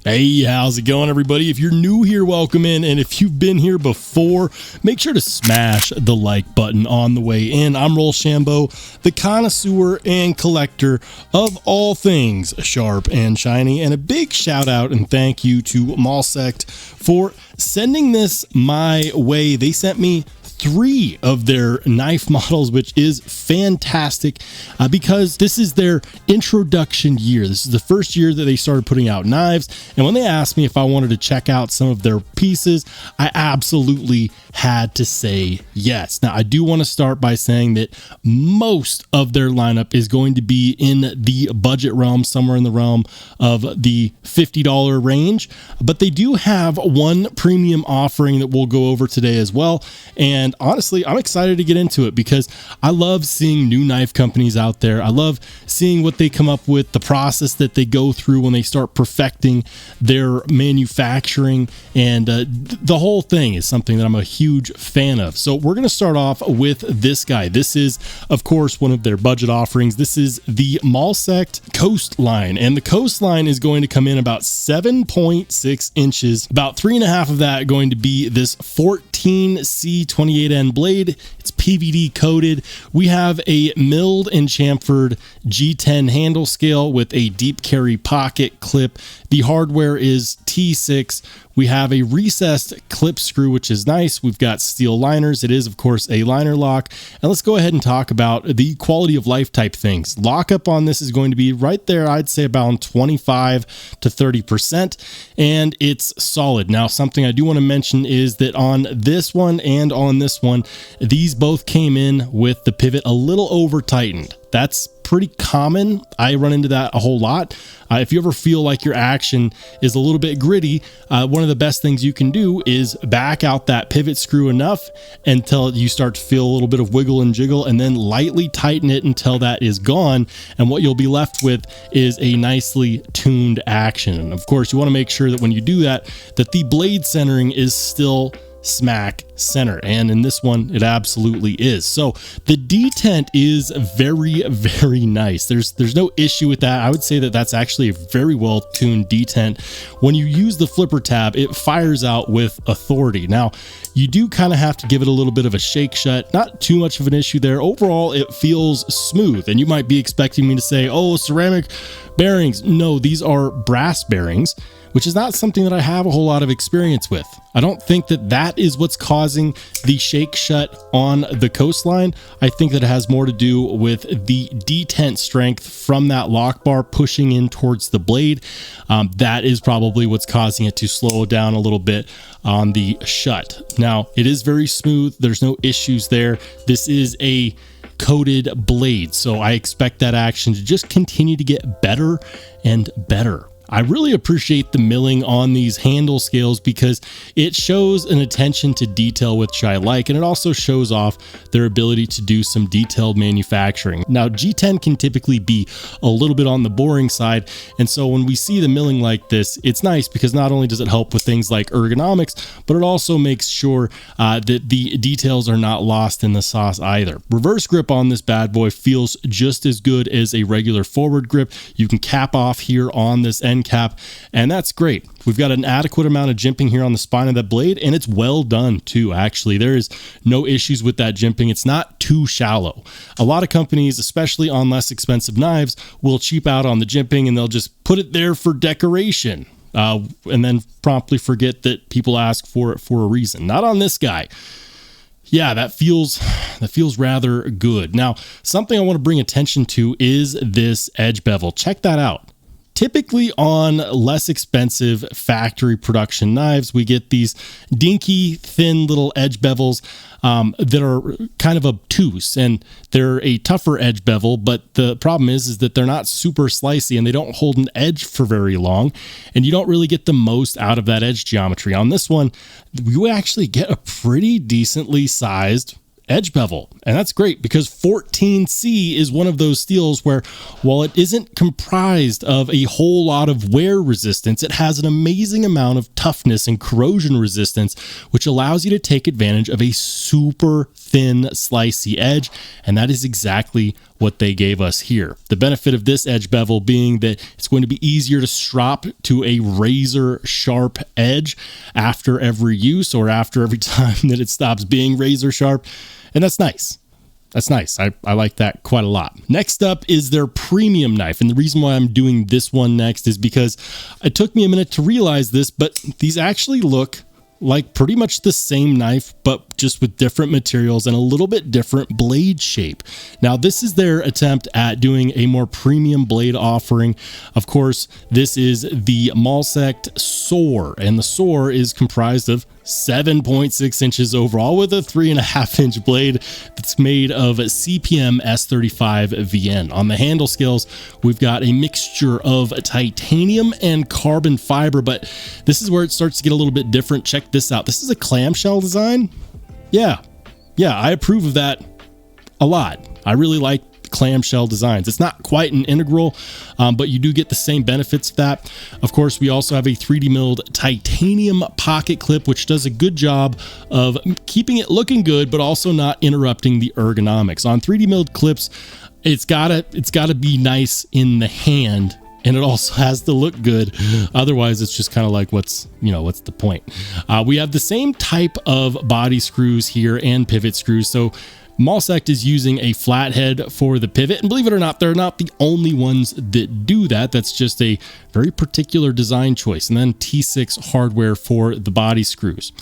Hey, how's it going, everybody? If you're new here, welcome in. And if you've been here before, make sure to smash the like button on the way in. I'm Rollshambo, the connoisseur and collector of all things sharp and shiny. And a big shout out and thank you to MCT for sending this my way. They sent me 3 of their knife models, which is fantastic because this is their introduction year. This is the first year that they started putting out knives. And when they asked me if I wanted to check out some of their pieces, I absolutely had to say yes. Now, I do want to start by saying that most of their lineup is going to be in the budget realm, somewhere in the realm of the $50 range, but they do have one premium offering that we'll go over today as well. And honestly, I'm excited to get into it because I love seeing new knife companies out there. I love seeing what they come up with, the process that they go through when they start perfecting their manufacturing, and the whole thing is something that I'm a huge fan of. So we're going to start off with this guy. This is, of course, one of their budget offerings. This is the MCT Coastline, and the Coastline is going to come in about 7.6 inches, about 3.5 of that going to be this 14C28N blade. It's PVD coated. We have a milled and chamfered G10 handle scale with a deep carry pocket clip. The hardware is T6. We have a recessed clip screw, which is nice. We've got steel liners. It is, of course, a liner lock. And let's go ahead and talk about the quality of life type things. Lockup on this is going to be right there, I'd say about 25 to 30%, and it's solid. Now, something I do want to mention is that on this one and on this one, these both came in with the pivot a little over tightened. That's pretty common. I run into that a whole lot. If you ever feel like your action is a little bit gritty, one of the best things you can do is back out that pivot screw enough until you start to feel a little bit of wiggle and jiggle, and then lightly tighten it until that is gone. And what you'll be left with is a nicely tuned action. And of course, you want to make sure that when you do that, that the blade centering is still smack center, and in this one it absolutely is. So the detent is very, very nice. There's no issue with that. I would say that that's actually a very well tuned detent. When you use the flipper tab, it fires out with authority. Now, you do kind of have to give it a little bit of a shake shut. Not too much of an issue there. Overall, it feels smooth, and you might be expecting me to say, oh, ceramic bearings. No, these are brass bearings, which is not something that I have a whole lot of experience with. I don't think that that is what's causing the shake shut on the Coastline. I think that it has more to do with the detent strength from that lock bar pushing in towards the blade. That is probably what's causing it to slow down a little bit on the shut. Now, it is very smooth. There's no issues there. This is a coated blade, so I expect that action to just continue to get better and better. I really appreciate the milling on these handle scales because it shows an attention to detail, which I like, and it also shows off their ability to do some detailed manufacturing. Now, G10 can typically be a little bit on the boring side, and so when we see the milling like this, it's nice because not only does it help with things like ergonomics, but it also makes sure that the details are not lost in the sauce either. Reverse grip on this bad boy feels just as good as a regular forward grip. You can cap off here on this end cap, and that's great. We've got an adequate amount of jimping here on the spine of that blade, and it's well done too. Actually, there is no issues with that jimping. It's not too shallow. A lot of companies, especially on less expensive knives, will cheap out on the jimping and they'll just put it there for decoration, and then promptly forget that people ask for it for a reason. Not on this guy. Yeah, that feels rather good. Now, something I want to bring attention to is this edge bevel. Check that out. Typically on less expensive factory production knives, we get these dinky, thin little edge bevels that are kind of obtuse, and they're a tougher edge bevel, but the problem is that they're not super slicey and they don't hold an edge for very long, and you don't really get the most out of that edge geometry. On this one, you actually get a pretty decently sized edge bevel, and that's great because 14C is one of those steels where, while it isn't comprised of a whole lot of wear resistance, it has an amazing amount of toughness and corrosion resistance, which allows you to take advantage of a super thin slicey edge, and that is exactly what they gave us here. The benefit of this edge bevel being that it's going to be easier to strop to a razor sharp edge after every use, or after every time that it stops being razor sharp. And that's nice. That's nice. I like that quite a lot. Next up is their premium knife. And the reason why I'm doing this one next is because it took me a minute to realize this, but these actually look like pretty much the same knife, but just with different materials and a little bit different blade shape. Now, this is their attempt at doing a more premium blade offering. Of course, this is the MCT Soore, and the Soore is comprised of 7.6 inches overall with a 3.5 inch blade that's made of CPM S35 VN. On the handle scales, we've got a mixture of titanium and carbon fiber, but this is where it starts to get a little bit different. Check this out. This is a clamshell design. Yeah, I approve of that a lot. I really like clamshell designs. It's not quite an integral, but you do get the same benefits of that. Of course, we also have a 3D milled titanium pocket clip, which does a good job of keeping it looking good, but also not interrupting the ergonomics. On 3D milled clips, it's gotta be nice in the hand, and it also has to look good. Otherwise, it's just kind of like, what's the point? We have the same type of body screws here and pivot screws. So MCT is using a flathead for the pivot, and believe it or not, they're not the only ones that do that. That's just a very particular design choice. And then T6 hardware for the body screws.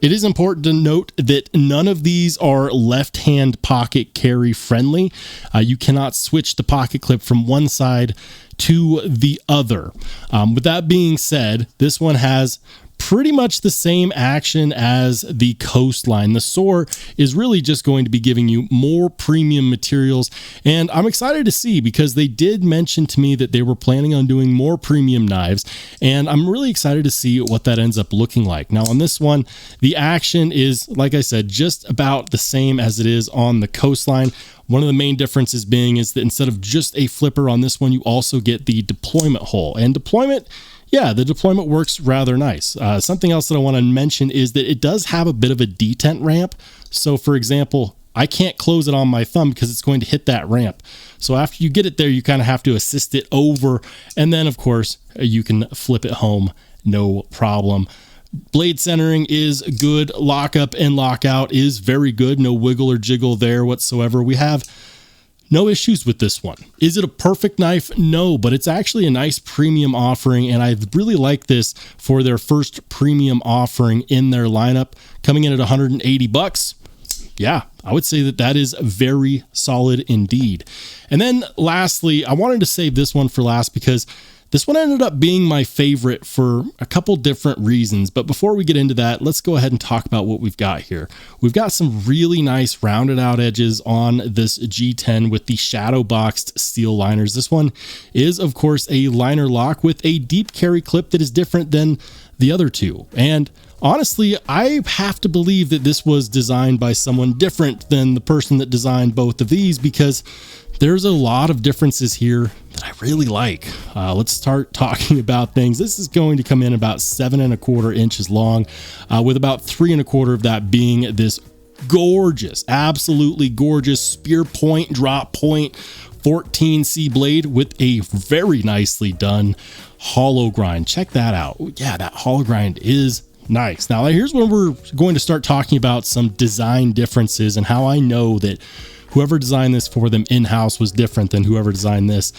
It is important to note that none of these are left-hand pocket carry friendly. You cannot switch the pocket clip from one side to the other. With that being said, this one has pretty much the same action as the Coastline. The Soore is really just going to be giving you more premium materials, and I'm excited to see, because they did mention to me that they were planning on doing more premium knives, and I'm really excited to see what that ends up looking like. Now, on this one, the action is, like I said, just about the same as it is on the Coastline. One of the main differences being is that instead of just a flipper on this one, you also get the deployment hole. And deployment, yeah, the deployment works rather nice. Something else that I want to mention is that it does have a bit of a detent ramp. So for example, I can't close it on my thumb because it's going to hit that ramp. So after you get it there, you kind of have to assist it over. And then of course, you can flip it home, no problem. Blade centering is good. Lockup and lockout is very good. No wiggle or jiggle there whatsoever. We have no issues with this one. Is it a perfect knife? No, but it's actually a nice premium offering, and I really like this for their first premium offering in their lineup, coming in at 180 bucks. Yeah, I would say that that is very solid indeed. And then lastly, I wanted to save this one for last because this one ended up being my favorite for a couple different reasons. But before we get into that, let's go ahead and talk about what we've got here. We've got some really nice rounded out edges on this G10 with the shadow boxed steel liners. This one is, of course, a liner lock with a deep carry clip that is different than the other two. And honestly, I have to believe that this was designed by someone different than the person that designed both of these, because there's a lot of differences here that I really like. Let's start talking about things. This is going to come in about 7¼ inches long, with about 3¼ of that being this gorgeous, absolutely gorgeous spear point, drop point 14C blade with a very nicely done hollow grind. Check that out. Yeah, that hollow grind is nice. Now, here's when we're going to start talking about some design differences and how I know that whoever designed this for them in-house was different than whoever designed this.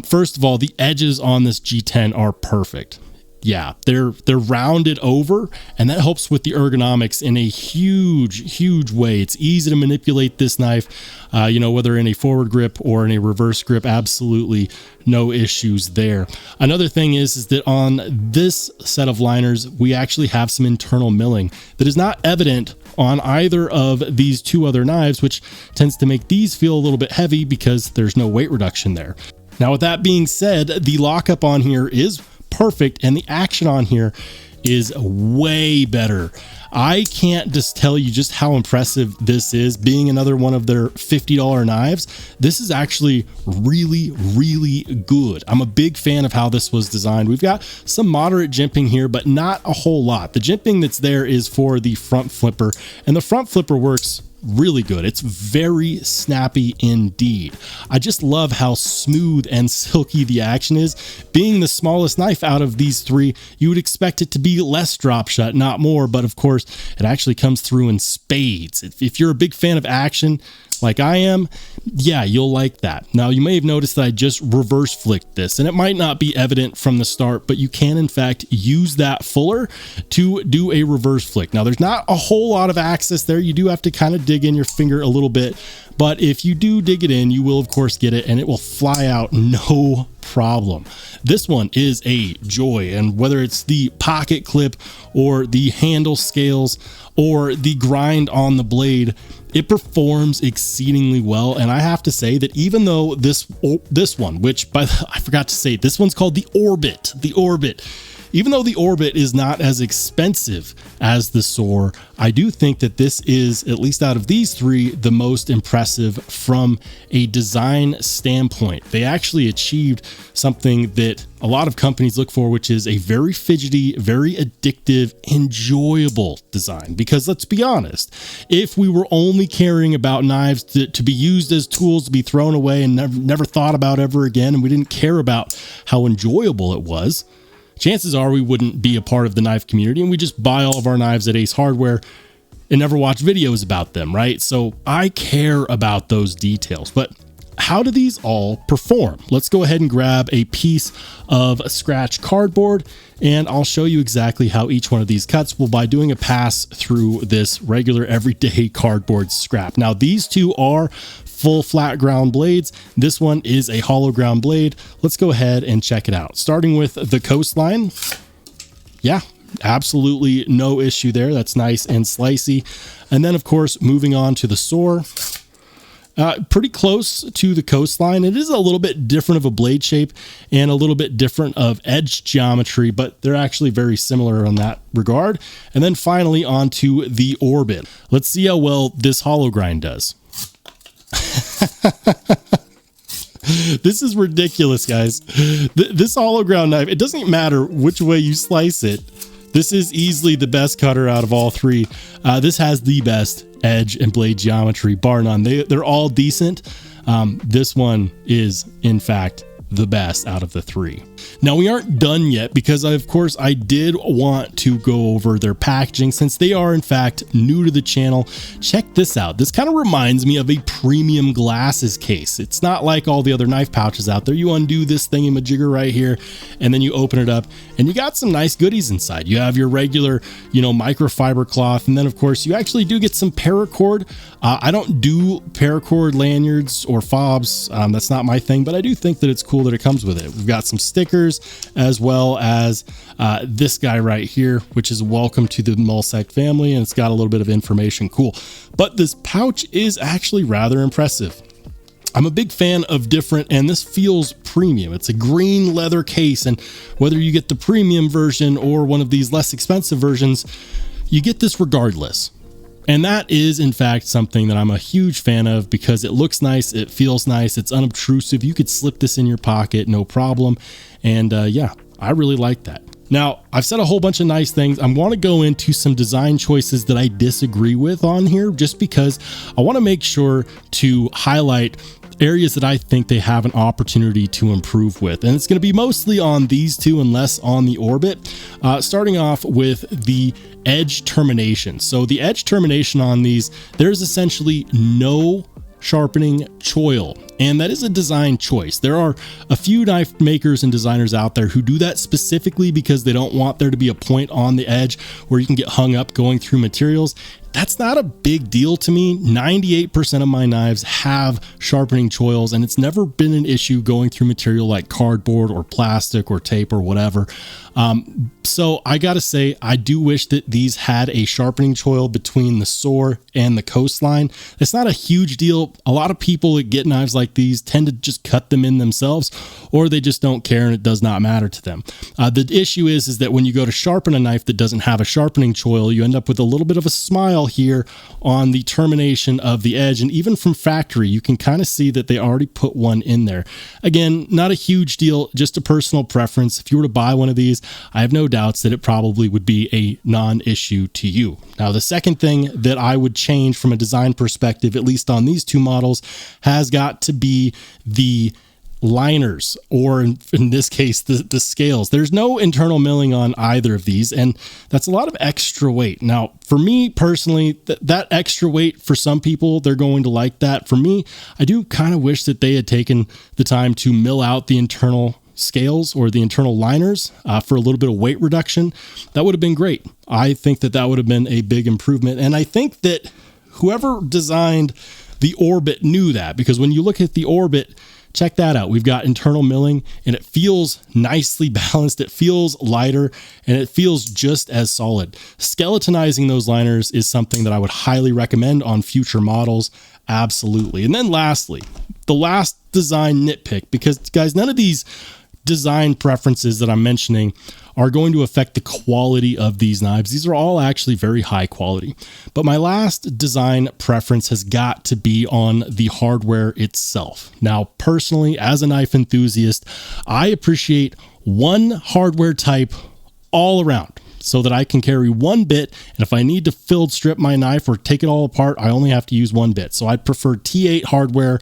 First of all, the edges on this G10 are perfect. Yeah, they're rounded over, and that helps with the ergonomics in a huge way. It's easy to manipulate this knife, whether in a forward grip or in a reverse grip, absolutely no issues there. Another thing is that on this set of liners, we actually have some internal milling that is not evident on either of these two other knives, which tends to make these feel a little bit heavy because there's no weight reduction there. Now, with that being said, the lockup on here is perfect, and the action on here is way better. I can't just tell you just how impressive this is. Being another one of their $50 knives, this is actually really good. I'm a big fan of how this was designed. We've got some moderate jimping here, but not a whole lot. The jimping that's there is for the front flipper, and the front flipper works really good. It's very snappy indeed. I just love how smooth and silky the action is. Being the smallest knife out of these three, you would expect it to be less drop shot, not more, but of course it actually comes through in spades. If you're a big fan of action like I am, yeah, you'll like that. Now, you may have noticed that I just reverse flicked this, and it might not be evident from the start, but you can in fact use that fuller to do a reverse flick. Now, there's not a whole lot of access there. You do have to kind of dig in your finger a little bit, but if you do dig it in, you will of course get it, and it will fly out no problem. This one is a joy, and whether it's the pocket clip or the handle scales or the grind on the blade, it performs exceedingly well. And I have to say that even though this one, which I forgot to say, this one's called the Orbit, even though the Orbit is not as expensive as the Soore, I do think that this is, at least out of these three, the most impressive from a design standpoint. They actually achieved something that a lot of companies look for, which is a very fidgety, very addictive, enjoyable design. Because let's be honest, if we were only caring about knives to be used as tools to be thrown away and never thought about ever again, and we didn't care about how enjoyable it was, chances are we wouldn't be a part of the knife community, and we just buy all of our knives at Ace Hardware and never watch videos about them, right? So I care about those details. But how do these all perform? Let's go ahead and grab a piece of scratch cardboard, and I'll show you exactly how each one of these cuts will by doing a pass through this regular everyday cardboard scrap. Now, these two are full flat ground blades. This one is a hollow ground blade. Let's go ahead and check it out. Starting with the Coastline. Yeah, absolutely no issue there. That's nice and slicey. And then of course, moving on to the Soore. Pretty close to the Coastline. It is a little bit different of a blade shape and a little bit different of edge geometry, but they're actually very similar on that regard. And then finally onto the Orbit. Let's see how well this hollow grind does. This is ridiculous, guys. This hollow ground knife, it doesn't matter which way you slice it. This is easily the best cutter out of all three. This has the best edge and blade geometry, bar none. They're all decent. This one is, in fact, the best out of the three. Now, we aren't done yet because of course I did want to go over their packaging since they are in fact new to the channel. Check this out. This kind of reminds me of a premium glasses case. It's not like all the other knife pouches out there. You undo this thingamajigger right here and then you open it up and you got some nice goodies inside. You have your regular, microfiber cloth, and then of course you actually do get some paracord. I don't do paracord lanyards or fobs. That's not my thing, but I do think that it's cool that it comes with it. We've got some stickers as well as this guy right here, which is welcome to the Mulsec family, and it's got a little bit of information. Cool. But this pouch is actually rather impressive. I'm a big fan of different, and this feels premium. It's a green leather case, and whether you get the premium version or one of these less expensive versions, you get this regardless. And that is, in fact, something that I'm a huge fan of because it looks nice, it feels nice, it's unobtrusive. You could slip this in your pocket, no problem. And yeah, I really like that. Now, I've said a whole bunch of nice things. I want to go into some design choices that I disagree with on here just because I want to make sure to highlight areas that I think they have an opportunity to improve with. And it's going to be mostly on these two and less on the Orbit. Starting off with the edge termination. So the edge termination on these, there's essentially no sharpening choil, and that is a design choice. There are a few knife makers and designers out there who do that specifically because they don't want there to be a point on the edge where you can get hung up going through materials. That's not a big deal to me. 98% of my knives have sharpening choils, and it's never been an issue going through material like cardboard or plastic or tape or whatever. So I gotta say, I do wish that these had a sharpening choil between the Soore and the Coastline. It's not a huge deal. A lot of people that get knives like these tend to just cut them in themselves, or they just don't care and it does not matter to them. The issue is that when you go to sharpen a knife that doesn't have a sharpening choil, you end up with a little bit of a smile here on the termination of the edge, and even from factory you can kind of see that they already put one in there. Again, not a huge deal, just a personal preference. If you were to buy one of these, I have no doubts that it probably would be a non-issue to you. Now, the second thing that I would change from a design perspective, at least on these two models, has got to be the liners, or in this case the scales. There's no internal milling on either of these, and that's a lot of extra weight. Now, for me personally, that extra weight, for some people they're going to like that. For me, I do kind of wish that they had taken the time to mill out the internal scales or the internal liners for a little bit of weight reduction. That would have been great. I think that would have been a big improvement, and I think that whoever designed the Orbit knew that, because when you look at the Orbit, check that out. We've got internal milling, and it feels nicely balanced. It feels lighter, and it feels just as solid. Skeletonizing those liners is something that I would highly recommend on future models. Absolutely. And then lastly, the last design nitpick, because guys, none of these design preferences that I'm mentioning are going to affect the quality of these knives. These are all actually very high quality. But my last design preference has got to be on the hardware itself. Now, personally, as a knife enthusiast, I appreciate one hardware type all around, so that I can carry one bit, and if I need to field strip my knife or take it all apart, I only have to use one bit. So I prefer T8 hardware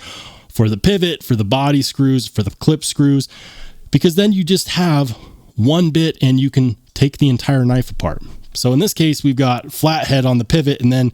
for the pivot, for the body screws, for the clip screws, because then you just have one bit and you can take the entire knife apart. So in this case, we've got flathead on the pivot and then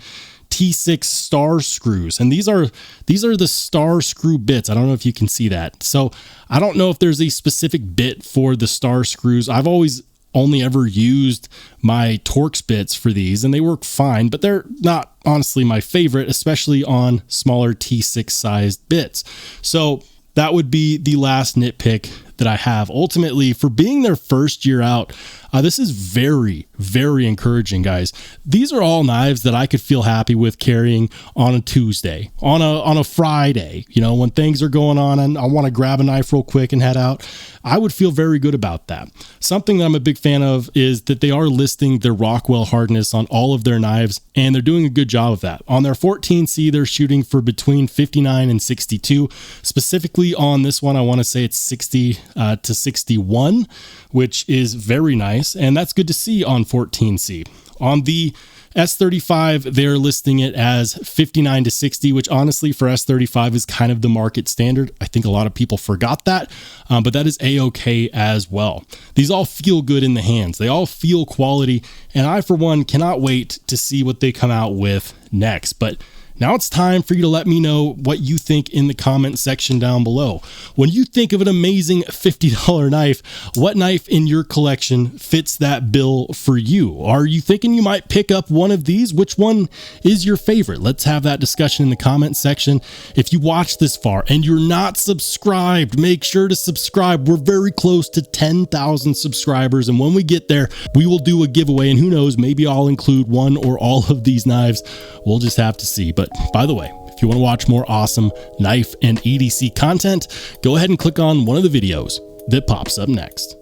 T6 star screws. And these are the star screw bits. I don't know if you can see that. So I don't know if there's a specific bit for the star screws. I've always only ever used my Torx bits for these, and they work fine, but they're not honestly my favorite, especially on smaller T6 sized bits. So that would be the last nitpick that I have. Ultimately, for being their first year out, this is very, very encouraging, guys. These are all knives that I could feel happy with carrying on a Tuesday, on a Friday, you know, when things are going on and I want to grab a knife real quick and head out. I would feel very good about that. Something that I'm a big fan of is that they are listing their Rockwell hardness on all of their knives, and they're doing a good job of that. On their 14C, they're shooting for between 59 and 62. Specifically on this one, I want to say it's 60 to 61, which is very nice. And that's good to see on 14C. On the S35, they're listing it as 59 to 60, which honestly for S35 is kind of the market standard. I think a lot of people forgot that, but that is A-okay as well. These all feel good in the hands. They all feel quality, and I, for one, cannot wait to see what they come out with next. But now it's time for you to let me know what you think in the comment section down below. When you think of an amazing $50 knife, what knife in your collection fits that bill for you? Are you thinking you might pick up one of these? Which one is your favorite? Let's have that discussion in the comment section. If you watched this far and you're not subscribed, make sure to subscribe. We're very close to 10,000 subscribers, and when we get there, we will do a giveaway, and who knows, maybe I'll include one or all of these knives. We'll just have to see. But by the way, if you want to watch more awesome knife and EDC content, go ahead and click on one of the videos that pops up next.